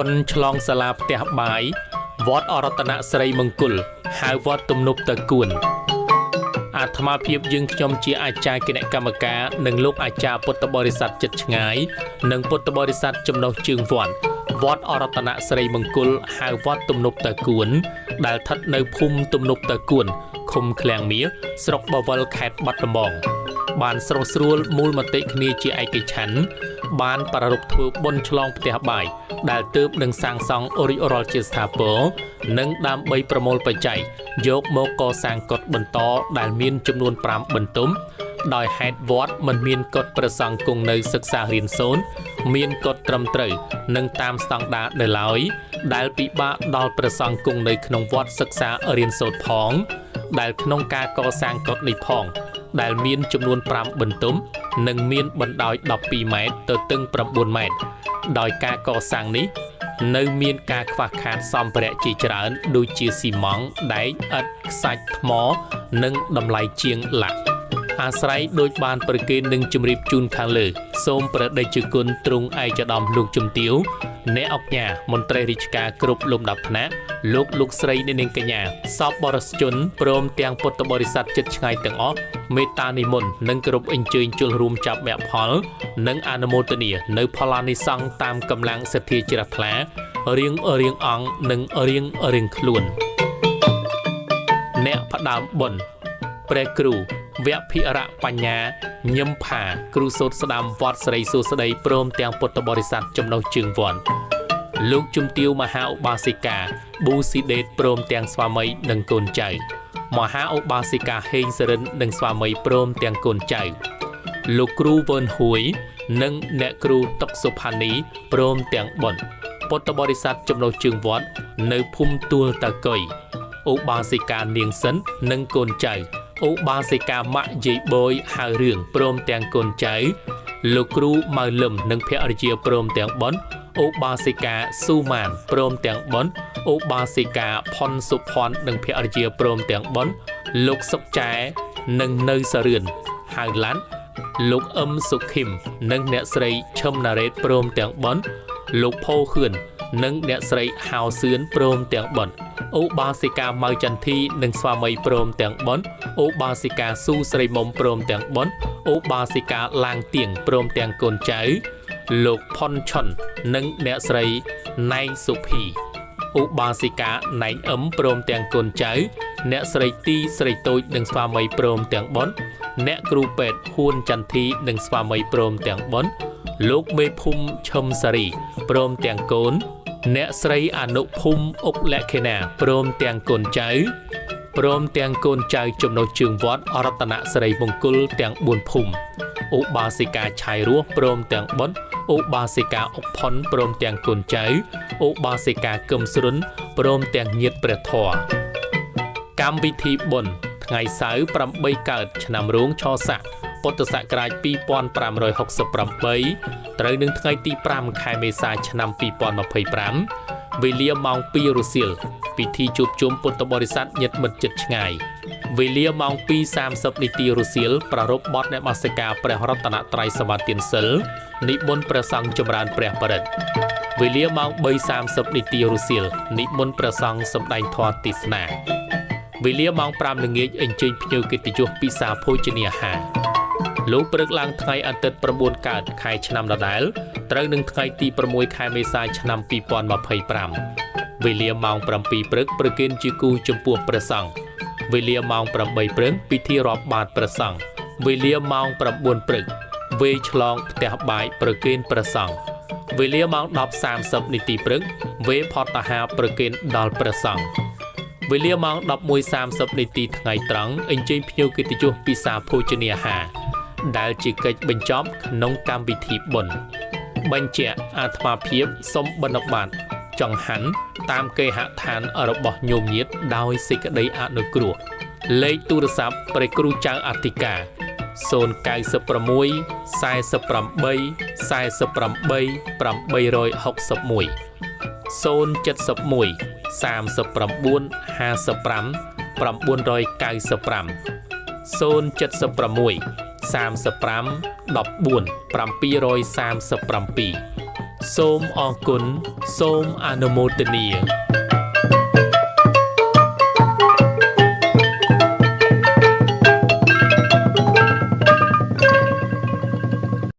នឆ្លងសាលាផ្ទះបាយវត្តអរតនស្រីមង្គលហៅវត្តទំនប់តកួនអាត្មាភាពយើងខ្ញុំជាអាចារ្យគណៈកម្មការនិងលោកអាចារ្យពុទ្ធបរិស័ទចិត្តឆ្ងាយនិងពុទ្ធបរិស័ទចំណុះជើងវត្តអរតនស្រីមង្គលហៅវត្តទំនប់តកួនដែលស្ថិតនៅភូមិទំនប់តកួនឃុំឃ្លាំងមាសស្រុកបវលខេត្តបាត់ដំបងបានស្រុះស្រួលមូលមតិគ្នាជាឯកច្ឆន្ទបានប្រារព្ធធ្វើបុណ្យឆ្លងផ្ទះបាយដែលទើបនឹងសាងសង់រួចរាល់ជាស្ថាពរនិងដើម្បីប្រមូលបច្ច័យយកមកកសាងកុដិបន្តដែលមានចំនួន5បន្ទប់ដោយហេតុវត្តមិនមានកុដិព្រះសង្ឃគង់នៅសិក្សារៀនសូត្រមានកុដិត្រឹមត្រូវនិងតាមស្តង់ដារនៅឡើយដែលពិបាកដល់ព្រះសង្ឃគង់នៅក្នុងវត្តសិក្សារៀនសូត្រផងដែលក្នុងការកសាងកុដិនេះផងដែលមានចំនួន5បន្ទប់និងមានបណ្ដោយ12ម៉ែត្រទៅទិង9ម៉ែត្រដោយការកសាងនេះនៅមានការខ្វះខាតសម្ភារៈជាច្រើនដូចជាស៊ីម៉ង់ត៍ដែកឥដ្ឋខ្សាច់ថ្មនិងតម្លៃជាងឡាក់អាស្រ័យដូចបានប្រគេននឹងជម្រាបជូនខាងលើសូមព្រះដេចគុណទ្រង់ឯកឧត្តមលោកជំទាវអ្នកអង្គការមន្ត្រីរាជការគ្រប់លំដាប់ថ្នាក់លោកស្រីនាងកញ្ញាសពបរិសជនព្រមទាំងពុទ្ធបរិស័ទចិត្តឆ្ងាយទាំងអស់មេត្តានិមន្តនិងគោរពអញ្ជើញចូលរួមចាប់មគ្គផលនិងអនុមោទនានៅផលអានិសង្សតាមកម្លាំងសទ្ធាជ្រះថ្លារៀងអង្គនិងរៀងខ្លួនអ្នកផ្ដើមបុណ្យព្រះគ្រូវភិរៈបញ្ញាញឹមផាគ្រូសូត្រស្ដាំវត្តស្រីសួស្ដីព្រមទាំងពុទ្ធបរិស័ទចំណុះជើងវត្តលោកជំទាវមហាឧបាសិកាប៊ូស៊ីដេតព្រមទាំងស្វាមីនិងកូនចៅមហាឧបាសិកាហេងសរិននិងស្វាមីព្រមទាំងកូនចៅលោកគ្រូវឿនហួយនិងអ្នកគ្រូតុកសុផានីព្រមទាំងបុណ្យពុទ្ធបរិស័ទចំណុះជើងវត្តនៅភូមិទួលតាកុយឧបាសិកានាងសិននិងកូនចៅឧបាសិកាម៉ាក់យាយបយហៅរឿងព្រមទាំងកូនចៅលោកគ្រូម៉ៅលឹមនិងភរិយាព្រមទាំងបុណ្យឧបាសិកាស៊ូម៉ានព្រមទាំងបុណ្យឧបាសិកាផុនសុផាន់និងភរិយាព្រមទាំងបុណ្យលោកសុកចែនិងនៅសរឿនហៅឡាន់លោកអឹមសុខឹមនិងអ្នកស្រីឈឹមណារ៉េតព្រមទាំងបុណ្យលោកផូខឿននិងអ្នកស្រីហៅសឿនព្រមទាំងបុណ្យឧបាសិកាម៉ៅចន្ទធីនិងស្វាមីព្រមទាំងបុណ្យឧបាសិកាស៊ូស្រីមុំព្រមទាំងបុណ្យឧបាសិកាឡាងទៀងព្រមទាំងកូនចៅលោកផុនឆុននិងអ្នកស្រីណៃសុភីឧបាសិកាណៃអឹមព្រមទាំងកូនចៅអ្នកស្រីទីស្រីតូចនិងស្វាមីព្រមទាំងបុណ្យអ្នកគ្រូពេទ្យហ៊ួនចន្ទធីនិងស្វាមីព្រមទាំងបុណ្យលោកមេភូមិឈឹមសារីព្រមទាំងកូនអ្នកស្រីអនុភូមិអុកលក្ខិណាព្រមទាំងកូនចៅព្រមទាំងកូនចៅចំណុះជើងវត្តអរតនស្រីមង្គលទាំង4ភូមិឧបាសិកាឆៃរស់ព្រមទាំងបុណ្យឧបាសិកាអុកផុនព្រមទាំងកូនចៅឧបាសិកាកឹមស្រុនព្រមទាំងញាតិព្រះធម៌កម្មវិធីបុណ្យថ្ងៃសៅរ៍8កើតឆ្នាំរោងឆស័កពុទ្ធសករាជ2568ត្រូវនឹងថ្ងៃទី5ខែមេសាឆ្នាំ2025វេលាម៉ោង2រសៀលពិធីជួបជុំពុទ្ធបរិស័ទញាតិមិត្តជិតឆ្ងាយវេលាម៉ោង 2:30 នាទីរសៀលប្រារព្ធបទនមស្ការព្រះរតនត្រ័យសមាទានសិលនិមន្តព្រះសង្ឃចម្រើនព្រះបរិត្តវេលាម៉ោង 3:30 នាទីរសៀលនិមន្តព្រះសង្ឃសម្ដែងធម៌ទេសនាវេលាម៉ោង 5 ល្ងាចអញ្ជើញភ្ញៀវកិត្តិយសពិសាភោជនាហារលោកព្រឹកឡើងថ្ងៃអាទិត្យ9កើតខែឆ្នាំដដែលត្រូវនឹងថ្ងៃទី6ខែមេសាឆ្នាំ2025វេលាម៉ោង 7 ព្រឹកប្រគេនជាគូចំពោះព្រះសង្ឃវេលាម៉ោង 8 ព្រឹកពិធីរាប់បាតព្រះសង្ឃវេលាម៉ោង 9 ព្រឹកវេឆ្លងផ្ទះបាយប្រគេនព្រះសង្ឃវេលាម៉ោង 10:30 នាទីព្រឹកវេផតតាហាប្រគេនដល់ព្រះសង្ឃវេលាម៉ោង 11:30 នាទីថ្ងៃត្រង់អញ្ជើញភ្ញៀវកិត្តិយសពិសាភោជនាហារដែលជាកិច្ចបញ្ចប់ក្នុងកម្មវិធីបុណ្យបញ្ជាក់អាត្មាភាពសូមបណ្ឌបាតចង្ហាន់តាមគេហដ្ឋានរបស់ញោមញាតដោយសេចក្តីអនុគ្រោះលេខទូរស័ព្ទព្រះគ្រូចៅអធិការ096 48 48 861 071 39 55 995 076 35 14 737 សូមអរគុណសូមអនុមោទនា